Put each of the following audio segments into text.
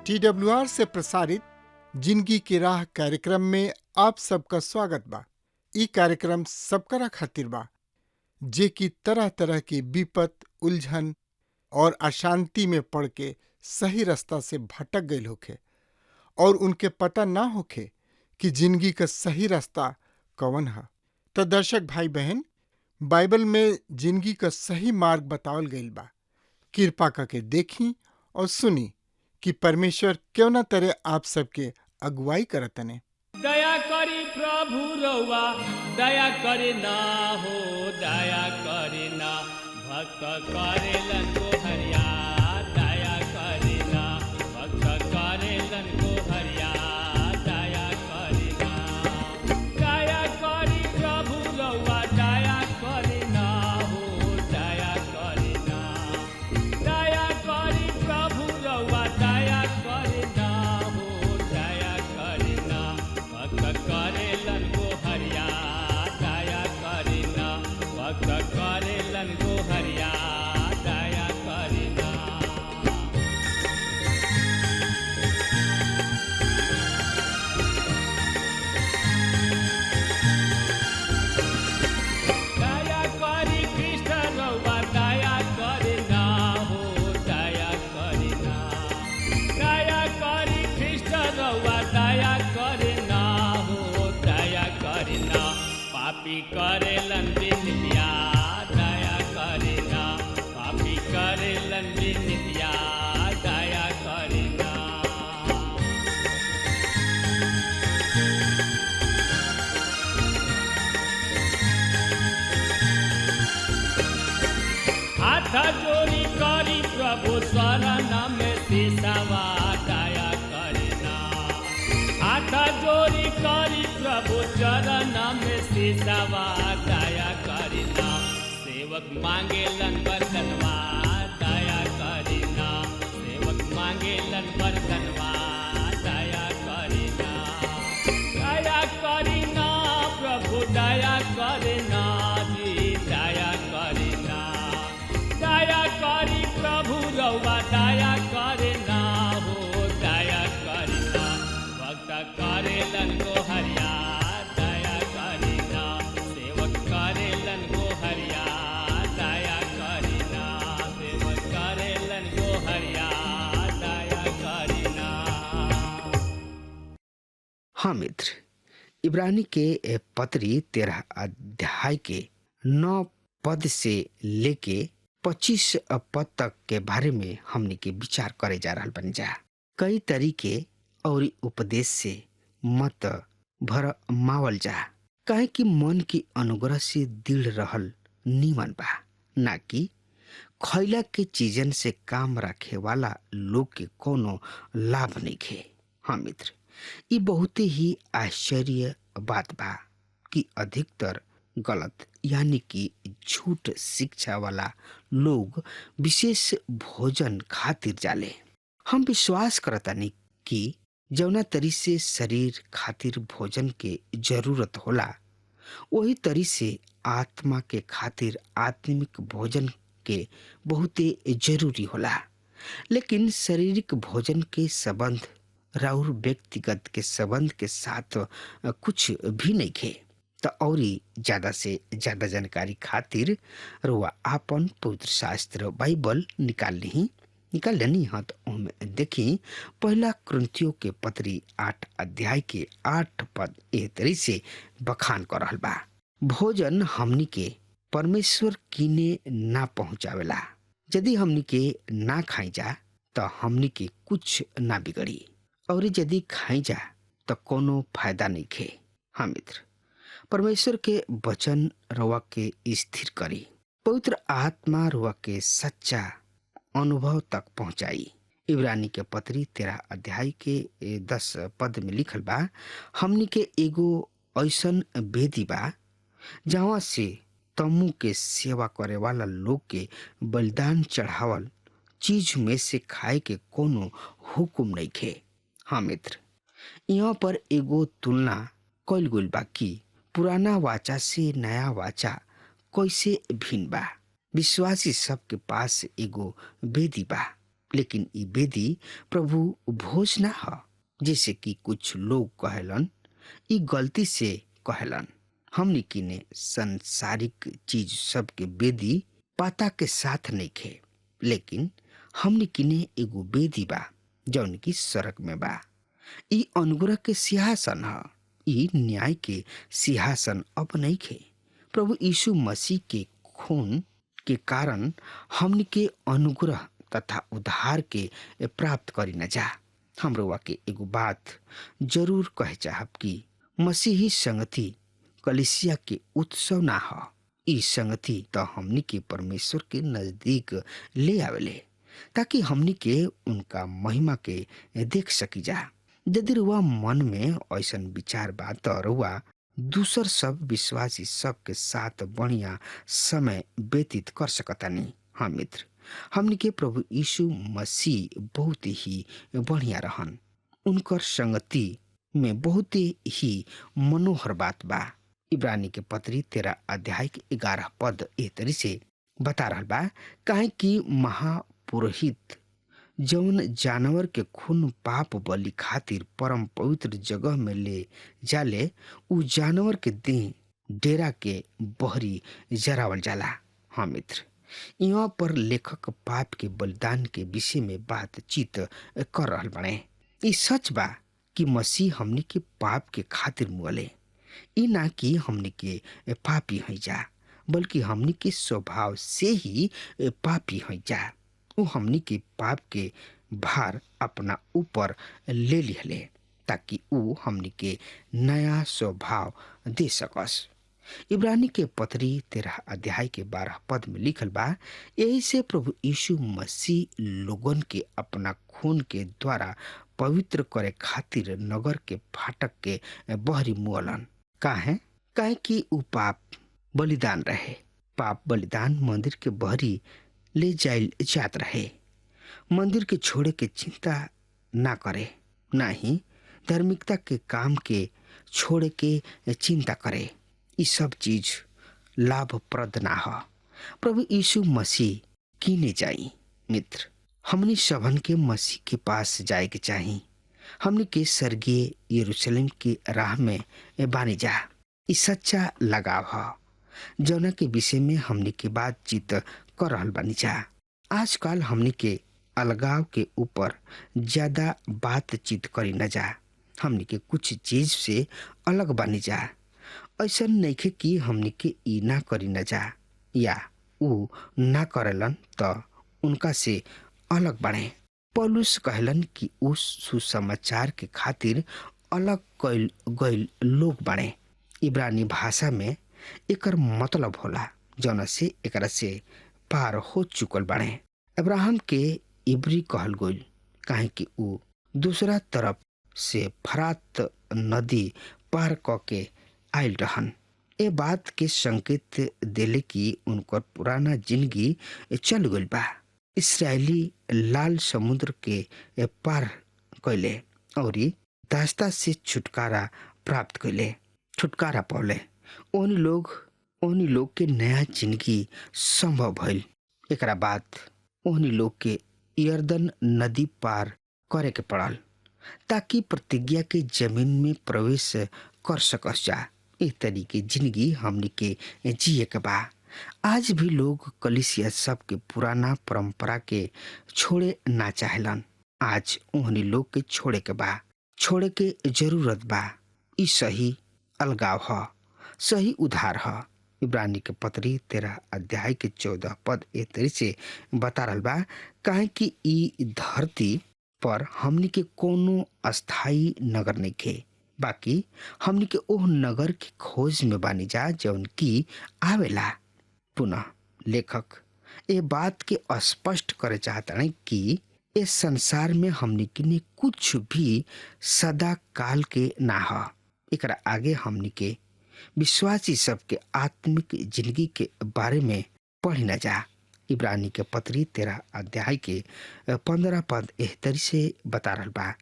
TWR से प्रसारित जिंदगी की राह कार्यक्रम में आप सबका स्वागत बा। ई कार्यक्रम सबकरा खातिर बा जे कि तरह तरह की विपत, उलझन और अशांति में पड़ के सही रास्ता से भटक गईल होखे और उनके पता ना होखे कि जिंदगी का सही रास्ता कौन है। तो दर्शक भाई बहन, बाइबल में जिंदगी का सही मार्ग बतावल गईल बा। कृपा करके देखी और सुनी कि परमेश्वर क्यों न तरह आप सबके अगुवाई करतने। दया करी प्रभु रउआ, दया करे ना हो, दया करे ना। भक्त करेलन को हरिया, दया करे ना। भक्त करेलन को हरिया, दया करे ना। दया करी प्रभु रउआ, दया करे ना हो, दया करे ना। दया करी प्रभु रउआ, दया करे ना हो, दया करे ना। भक्त करेलन को हरिया, दया करे ना। भक्त करेलन को हरिया, दया करे ना। दया करी कृष्ण रउआ, दया करे ना हो, दया करे ना। दया करी कृष्ण रउआ, दया करे ना हो, दया करे ना। पापी करेलन बिनतिया, दया करे ना। पापी करेलन बिनतिया, दया करे ना। हाथ जोड़ी करी प्रभु शरण में सिसवा, दया करे ना। हाथ जोड़ी करी प्रभु चरण में सिसवा, दया करे ना। सेवक मांगेलन बरतनवा, दया करे ना। सेवक मांगेलन बरतनवा, दया करे ना। दया करे ना प्रभु, दया करे ना जी, दया करे ना। दया करी प्रभु रउआ, दया करे ना हो, दया करे ना। भक्त करेलन को हरिया, दया करे ना। सेवक करेलन को हरिया, दया करे ना। सेवक करेलन को हरिया, दया करे ना। हाँ मित्र, इब्रानी के पत्री 13 अध्याय के 9 पद से लेके 25 पद तक के बारे में हमने के विचार करे जा रहा बन जा। कई तरीके और उपदेश से मत भर मावल जा, काहे कि मन की अनुग्रह से दिल रहल नीमन बा, ना कि खैला के चीजन से काम रखे वाला लोग के कोनो लाभ नहीं खे। हाँ मित्र, ये बहुत ही आश्चर्य बात बा कि अधिकतर गलत यानी कि झूठ शिक्षा वाला लोग विशेष भोजन खातिर जाले। हम विश्वास करतानी कि जौना तरी से शरीर खातिर भोजन के जरूरत होला, वही तरी से आत्मा के खातिर आत्मिक भोजन के बहुते जरूरी होला। लेकिन शारीरिक भोजन के संबंध राउर व्यक्तिगत के संबंध के साथ कुछ भी नहीं खे। तो और ज्यादा से ज्यादा जानकारी खातिर रुआ आपन पवित्र शास्त्र बाइबल निकाल लेनी हाँ। तो हम देखी पहला कुरिन्थियों के पत्री 8 अध्याय के 8 पद ए तरी से बखान कर रहल बा। भोजन हमनी के परमेश्वर कीने ना पहुँचावेला। यदि हमनी के ना खाई जा तो हमनी के कुछ ना बिगड़ी, और यदि खाई जा तो कोनो फायदा नहीं खे। हाँ मित्र, परमेश्वर के वचन रवा के स्थिर करी। पवित्र आत्मा रुआ के सच्चा अनुभव तक पहुंचाई। इब्रानी के पत्री 13 अध्याय के 10 पद में लिखल बा, हमनी के एगो ऐसन वेदी बा जहाँ से तम्बू के सेवा करे वाला लोग के बलिदान चढ़ावल चीज में से खाए के कोनो हुकुम नहीं खे। हाँ मित्र, यहाँ पर एगो तुलना कइल गइल बा कि पुराना वाचा से नया वाचा कैसे भिन्न बा। विश्वासी सबके पास एगो वेदी बा, लेकिन ई वेदी प्रभु भोज ना ह, जैसे कि कुछ लोग कहेलन। ई गलती से कहेलन। हमनी किने संसारिक चीज सबके वेदी पाता के साथ नहीं खे, लेकिन हमनी किने एगो वेदी बा जौन की सड़क में बा। ई अनुग्रह के सिंहासन ह। ई न्याय के सिंहासन अब नहीं खे। प्रभु यीशु मसीह के खून के कारण हमनी के अनुग्रह तथा उद्धार के प्राप्त करी न जा। हमरो के एगो बात जरूर कहे चाहब कि मसीही संगति कलिसिया के उत्सव ना ह। ई संगति तो हमनी के परमेश्वर के नजदीक ले आवेले, ताकि हमनी के उनका महिमा के देख सकी जा। यदि रुआ मन में ऐसन विचार बा तो रुआ दूसर सब विश्वासी सब के साथ बढ़िया समय व्यतीत कर सकतानी। हाँ मित्र, हमनी के प्रभु यीशु मसीह बहुत ही बढ़िया रहन। उनकर संगति में बहुत ही मनोहर बात बा। इब्रानी के पत्री 13 अध्याय के 11 पद एह तरी से बता रहल बा, काहे कि महापुरोहित जौन जानवर के खून पाप बलि खातिर परम पवित्र जगह में ले जाले, उ जानवर के देह डेरा के बहरी जरावल जाला। हाँ मित्र, यहाँ पर लेखक पाप के बलिदान के विषय में बातचीत कर रहल बने। ई सच बा कि मसीह हमनी के पाप के खातिर मुअले। ई ना कि हमनी के पापी हई जा, बल्कि हमनी के स्वभाव से ही पापी हई जा। वो हमनी के पाप के भार अपना ऊपर ले लिहले, ताकि वो हमनी के नया स्वभाव दे सकस। इब्रानी के पत्री 13 अध्याय के 12 पद में लिखल बा, यही से प्रभु यीशु मसीह लोगन के अपना खून के द्वारा पवित्र करे खातिर नगर के फाटक के बहरी मुअलन। काहे कि उ पाप बलिदान रहे। पाप बलिदान मंदिर के बहरी ले जाइल जात रहे। मंदिर के छोड़े के चिंता ना करे, ना ही धार्मिकता के काम के छोड़े के चिंता करे। ये सब चीज लाभप्रद ना हो। प्रभु यीशु मसीह कीने जाई। मित्र, हमनी सबन के मसीह के पास जाए के चाही। हमनी के स्वर्गीय यरूशलेम की राह में बानी जा। ई सच्चा लगाव ह, जौना के विषय में हमनी के बातचीत कर रहल बानी जा। आजकल हमनी के अलगाव के ऊपर ज्यादा बातचीत करी न जा। हमनी के कुछ चीज से अलग बानी जा। ऐसा नइखे कि हमनी के ई ना करी न जा या ऊ ना करेलन तो उनका से अलग बने। पौलुस कहलन कि ऊ सुसमाचार के खातिर अलग कइल गइल लोग बने। इब्रानी भाषा में एकर मतलब होला जौना से एकरा से पार हो चुकल बने। अब्राहम के इब्री कहल गइल, काहे कि ऊ दूसरा तरफ से फरात नदी पार क के आयल रहन। ए बात के संकेत देले कि उनकर पुराना जिंदगी चल गइल बा। इसराइली लाल समुद्र के पार कैले और दास्ता से छुटकारा प्राप्त कैले, छुटकारा पौले। ओनी लोग के नया जिंदगी संभव भइल। एकरा बाद ओनी लोग के यर्दन नदी पार करे के पड़ल, ताकि प्रतिज्ञा के जमीन में प्रवेश कर सकस जा। इस तरीके जिंदगी हमनी के जिए के बा। आज भी लोग कलिसिया सब के पुराना परंपरा के छोड़े ना चाहेलन। आज ओहनी लोग के छोड़े के बा, छोड़े के जरूरत बा। ई सही अलगाव ह, सही उधार ह। इब्रानी के पत्री 13 अध्याय के 14 पद ए तरी से बता रहल बा, काहे कि ई धरती पर हमनी के कोनो अस्थाई नगर नहीं खे, बाकी हमनी के ओह नगर की खोज में बानी जा जौन की आवेला। पुनः लेखक ये बात के स्पष्ट करे चाहता है कि इस संसार में हमनी के ने कुछ भी सदा काल के ना ह। एकरा आगे हमनी के विश्वासी सबके आत्मिक जिंदगी के बारे में पढ़ न जा। इब्रानी के पत्री 13 अध्याय के 15 पद एह तरी से बता रहल बा,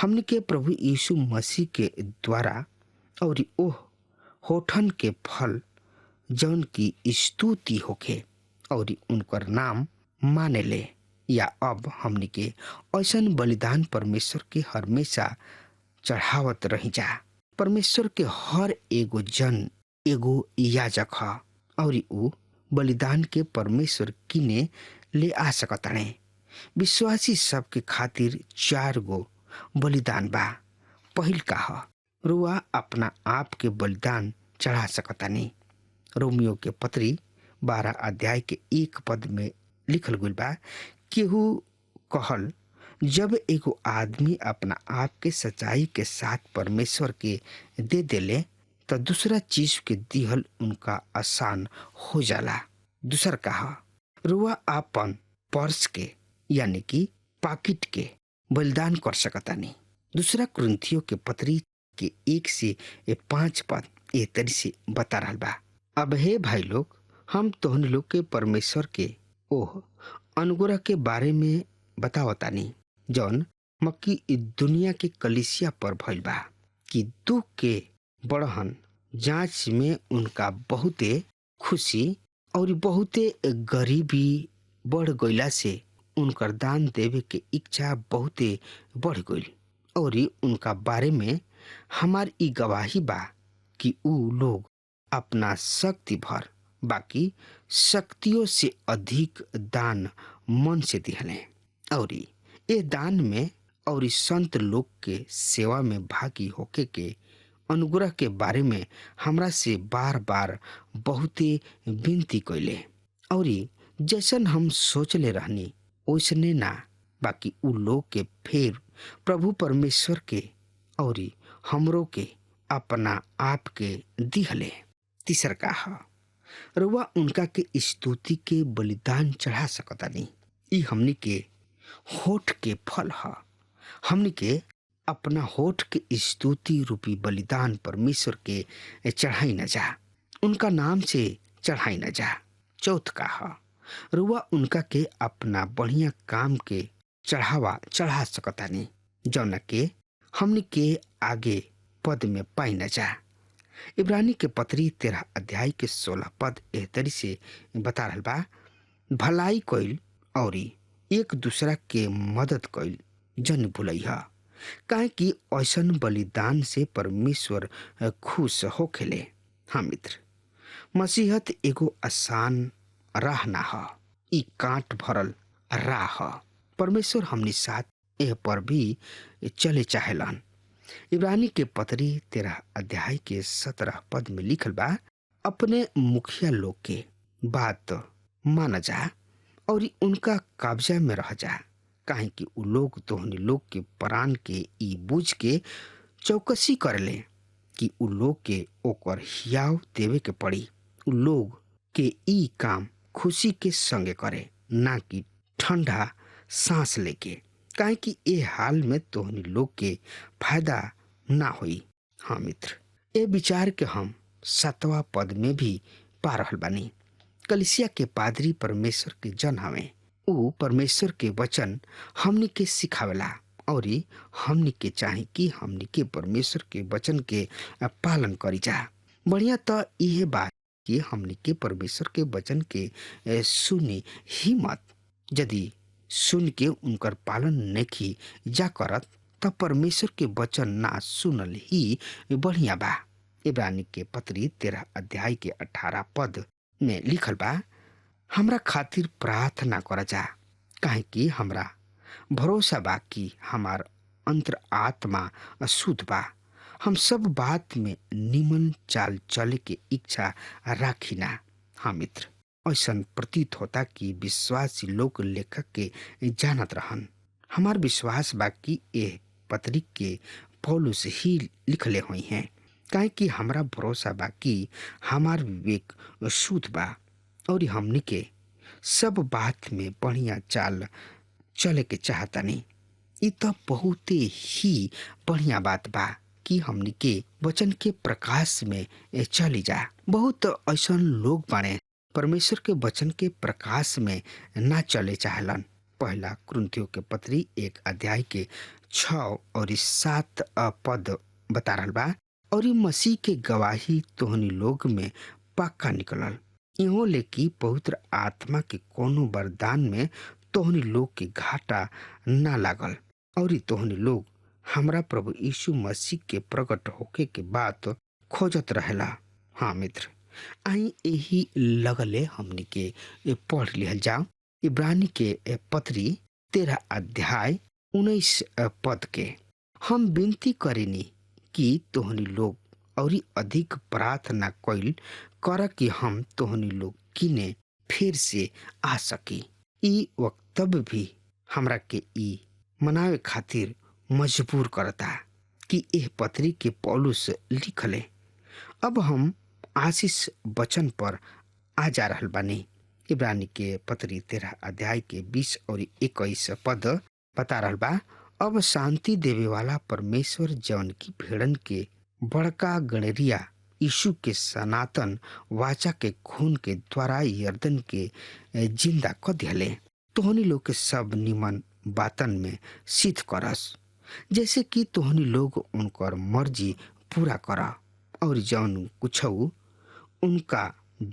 हमनी के प्रभु यीशु मसीह के द्वारा और ओह होठन के फल जौन की स्तुति होखे और उनकर नाम माने ले, या अब हमनी के ऐसन बलिदान परमेश्वर के हमेशा चढ़ावत रही जा। परमेश्वर के हर एगो जन एगो याजक ह और ऊ बलिदान के परमेश्वर किने ले आ सकताने। विश्वासी सबके खातिर 4 गो बलिदान बा। पहिल का ह, रुआ अपना आप के बलिदान चढ़ा सकतानी। रोमियो के पत्री 12 अध्याय के 1 पद में लिखल गइल बा, केहू कहल जब एगो आदमी अपना आप के सच्चाई के साथ परमेश्वर के दे देले तो दूसरा चीज के दिहल उनका आसान हो जाला। दूसर कहा, रुआ आपन पर्स के यानी कि पाकिट के बलिदान कर सकतानी। दूसरा कुरिन्थियों के पत्री के 1 से 5 पद ए तरी से बता रहल बा, अब हे भाई लोग, हम तोहन लोग के परमेश्वर के ओह अनुग्रह के बारे में बतावतानी जौन मक्की दुनिया के कलिसिया पर भइल बा, कि दुख के बड़हन जांच में उनका बहुते खुशी और बहुते गरीबी बढ़ गईला से उनकर दान देवे के इच्छा बहुते बढ़ गई, और उनका बारे में हमार ई गवाही बा कि ऊ लोग अपना शक्ति भर बाकी शक्तियों से अधिक दान मन से दिहले, और ये दान में और संत लोग के सेवा में भागी होके के अनुग्रह के बारे में हमरा से बार बार बहुते विनती कैले, और जैसन हम सोचले रहनी वैसने ना, बाकी उ लोग के फिर प्रभु परमेश्वर के और हमरो के अपना आप के दिहले। तीसर का ह, रुआ उनका के स्तुति के बलिदान चढ़ा सकतानी। ई हमनी के होठ के फल ह। हमनी के अपना होठ के स्तुति रूपी बलिदान परमेश्वर के चढ़ाई न जा, उनका नाम से चढ़ाई न जा। चौथ का ह, रुआ उनका के अपना बढ़िया काम के चढ़ावा चढ़ा सकतानी, जौना के हमनी के आगे पद में पाई न जा। इब्रानी के पत्री 13 अध्याय के 16 पद एह तरी से बता रहल बा, भलाई कइल और एक दूसरा के मदद कइल जन भुलैहा, काहे कि ऐसन बलिदान से परमेश्वर खुश होखेले। हाँ मित्र, मसीहत एगो आसान राह ना ह, ई कांट भरल राह ह। परमेश्वर हमनी साथ एह पर भी चले चाहेलन। इब्रानी के पत्री 13 अध्याय के 17 पद में लिखल बा, अपने मुखिया लोग के बात माना जा और उनका कब्जा में रह जा, काहे कि उ लोग तोहनी लोग के प्राण के ई बुझ के चौकसी करले कि उ लोग के ओकर हियाव देवे के पड़ी। उ लोग के ई काम खुशी के संगे करे, ना कि ठंडा सांस लेके, काहे कि ए हाल में तोहनी लोग के फायदा ना होई। हाँ मित्र, ए विचार के हम 7वां पद में भी पा रहल बानी। कलिसिया के पादरी परमेश्वर के जन हवे, ऊ परमेश्वर के वचन हमनी के सिखावेला और हमनी के चाहे कि हमनी के परमेश्वर के वचन के पालन करी जा। बढ़िया तो यह बात कि हमनी के परमेश्वर के वचन के सुनी ही मत। यदि सुन के उनकर पालन नहीं जा करत तब परमेश्वर के वचन ना सुनल ही बढ़िया बा। इब्रानी के पत्री 13 अध्याय के 18 पद में लिखल बा, हमरा खातिर प्रार्थना करा जा, काहे कि हमरा भरोसा बा कि हमार अंतर आत्मा शुद्ध बा। हम सब बात में निमन चाल चले के इच्छा राखिना। हाँ मित्र, ऐसा प्रतीत होता कि विश्वासी लोग लेखक के जानत रहन। हमार विश्वास बा कि यह पत्री के पौलुस ही लिखले हुई हैं, काहे कि हमरा भरोसा बा कि हमार विवेक शुद्ध बा और हमनी के सब बात में बढ़िया चाल चले के चाहतानी। इ तो बहुत ही बढ़िया बात बा कि हमनी के वचन के प्रकाश में चली जा। बहुत ऐसा लोग बाने परमेश्वर के वचन के प्रकाश में ना चले चाहलन। पहला कुरिन्थियों के पत्री 1 अध्याय के 6 और 7 पद बता रहल बा। और मसीह के गवाही तोहनी लोग में पक्का निकलल, इहो लेकि पवित्र आत्मा के कोनो वरदान में तोहनी लोग के घाटा ना लागल। और तोहनी लोग हमरा प्रभु यीशु मसीह के प्रकट होके के बात खोजत रहेला। हाँ मित्र, आई यही लगले हमनी के पढ़ लिहल जाओ। इब्रानी के पत्री 13 अध्याय 19 पद के हम विनती करेनी कि तोहनी लोग और अधिक प्रार्थना कइल कर कि हम तोहनी लोग किने फिर से आ सकी। ई वक्तव्य भी हमरा के ई मनावे खातिर मजबूर करता कि एह पत्री के पौलुस लिखले। अब हम आशीष वचन पर आ जा रहल बानी। इब्रानी के पत्री 13 अध्याय के 20 और 21 पद बता रहल बा। अब शांति देवे वाला परमेश्वर जौन की भेड़न के बड़का गणरिया यीशु के सनातन वाचा के खून के द्वारा यर्दन के जिंदा क दिहले, तोहनी लोग के सब निमन बातन में सिद्ध करस, जैसे कि तोहनी लोग उनकर मर्जी पूरा करा। और जौन कुछ उनका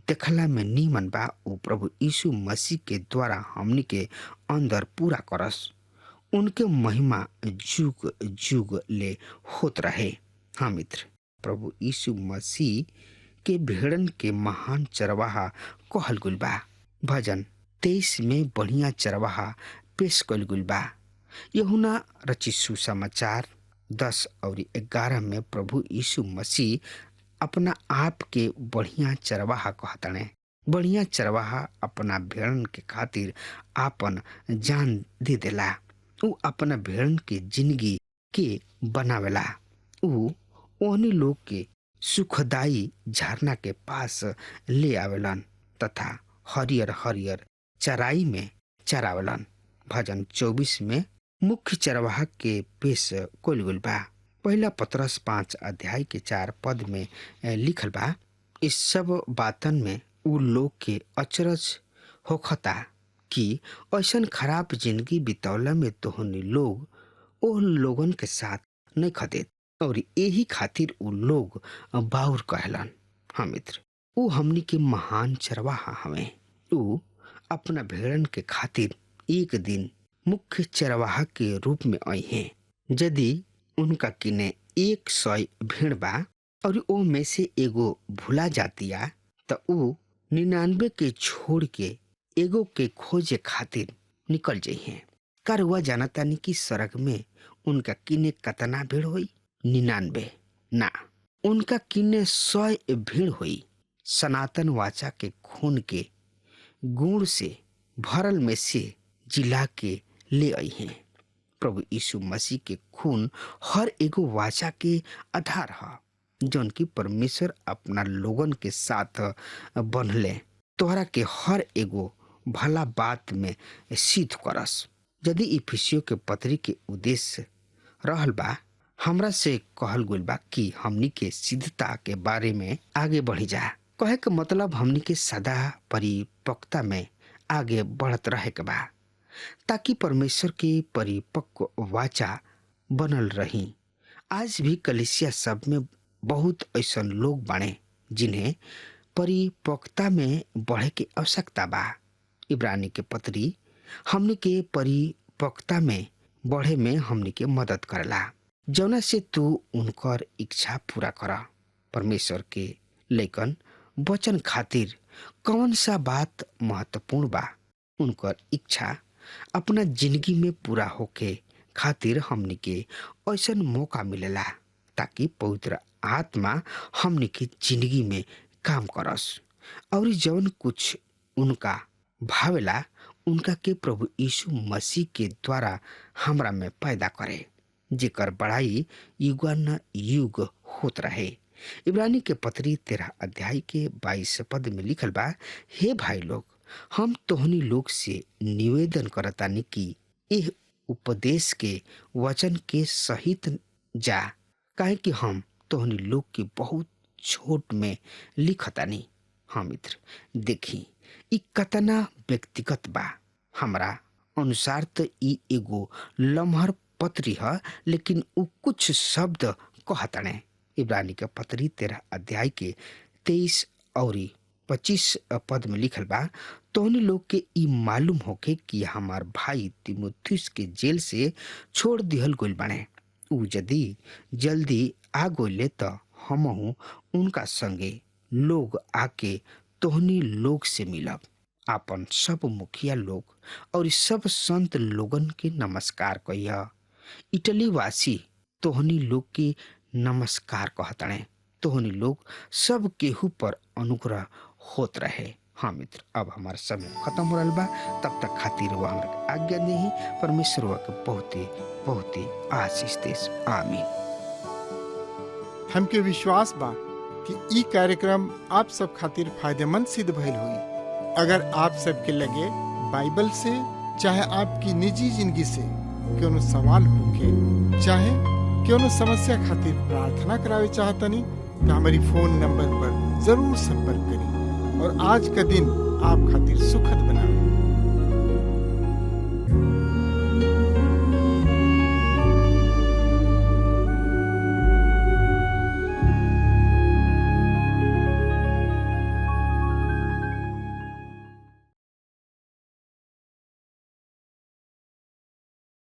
देखला में नीमन बा उ प्रभु यीशु मसीह के द्वारा हमनी के अंदर पूरा करस। उनके महिमा जुग जुग ले होत रहे। हाँ मित्र, प्रभु यीशु मसीह के भेड़न के महान चरवाहा कहल गुल बा। भजन 23 में बढ़िया चरवाहा पेश कल गुल बा। यूहन्ना रचित सुसमाचार 10 और 11 में प्रभु यीशु मसीह अपना आप के बढ़िया चरवाहा कहतने। बढ़िया चरवाहा अपना भेड़न के खातिर आपन जान दे देला। उ अपना भेड़न के जिंदगी के बनावेला। उ ओहनी लोग के सुखदाई झरना के पास ले आवेलन तथा हरियर हरियर चराई में चरावेलन। भजन 24 में मुख्य चरवाहा के पेश कइल गइल बा। पहला पतरस 5 अध्याय के 4 पद में लिखल बा। इस सब बातन में उ लोग के अचरज होखता कि ऐसन खराब जिंदगी बितौला में तोहनी लोग ओ लोगन के साथ नहीं खदेत, और यही खातिर उ लोग बाउर कहलन। हाँ मित्र, उ हमनी के महान चरवाहा हवे। उ अपना भेड़न के खातिर एक दिन मुख्य चरवाहा के रूप में आई हैं। यदि उनका किने 100 भेड़ बा और ओ में से एगो भुला जातिया त उ 99 के छोड़ के एगो के खोजे खातिर निकल जाइए। कर हुआ जानतानी कि सड़क में उनका किने कतना भीड़ होई? 99 ना, उनका किने 100 भीड़ होई। सनातन वाचा के खून के गुण से भरल में से जिला के ले आई हैं। प्रभु यीशु मसीह के खून हर एगो वाचा के आधार है, जौन की परमेश्वर अपना लोगन के साथ बनले तोहरा के हर एगो भला बात में सिद्ध करस। यदि इफिसियों के पत्री के उद्देश्य रहल बा, हमरा से कहल गुल बा कि हमनी के सिद्धता के बारे में आगे बढ़ी जा। कहे के मतलब हमनी के सदा परिपक्वता में आगे बढ़त रहे के बा, ताकि परमेश्वर के परिपक्व वाचा बनल रही। आज भी कलीसिया सब में बहुत ऐसा लोग बाणे जिन्हें परिपक्वता में बढ़े की आवश्यकता बा। इब्रानी के पत्री हमनी के परिपक्वता में बढ़े में हमनी के मदद करला, जौना से तू उनकर इच्छा पूरा करा। परमेश्वर के लेकिन वचन खातिर कौन सा बात महत्वपूर्ण बा? उनकर इच्छा अपना जिंदगी में पूरा होके खातिर हमनी के ऐसा मौका मिलेला ताकि पवित्र आत्मा हमनी के जिंदगी में काम करस और जौन कुछ उनका भावेला उनका के प्रभु यीशु मसीह के द्वारा हमरा में पैदा करे, जेकर बड़ाई युगान युग होत रहे। इब्रानी के पत्री 13 अध्याय के 22 पद में लिखल बा, हे भाई लोग, हम तोहनी लोग से निवेदन करतानी कि एह उपदेश के वचन के सहित जा, काहे कि हम तोहनी लोग के बहुत छोट में लिखतानी। हाँ मित्र, देखी ई कतना व्यक्तिगत बा। हमरा अनुसार तो ई एगो लम्हर पत्री है, लेकिन उ कुछ शब्द कहतने। इब्रानी के पत्री 13 अध्याय के 23 और 25 पद में लिखल बा, तोहनी लोग के ई मालूम होके कि हमार भाई तीमुथियुस के जेल से छोड़ दिहल गइल बाने। उ यदि जल्दी आ गइले त हमहू उनका संगे लोग आके तोहनी लोग से मिलब। आपन सब मुखिया लोग और सब संत लोगन के नमस्कार कहिया। इटली वासी तोहनी लोग के नमस्कार कहतने। तोहनी लोग सब केहू पर अनुग्रह होत रहे। हाँ मित्र, अब हमारा समय खत्म हो रहा बा। तब तक खातिर वो हमरा आज्ञा नहीं। परमेश्वर के बहुते बहुते आशीष देस। आमीन। हमके विश्वास बा कि ई कार्यक्रम आप सब खातिर फायदेमंद सिद्ध भइल होई। अगर आप सबके लगे बाइबल से चाहे आपकी निजी जिंदगी से कोनो सवाल होके चाहे कोनो समस्या खातिर प्रार्थना करावे चाहतनी तो हमारी फोन नंबर पर जरूर संपर्क करें और आज का दिन आप खातिर सुखद बनावे।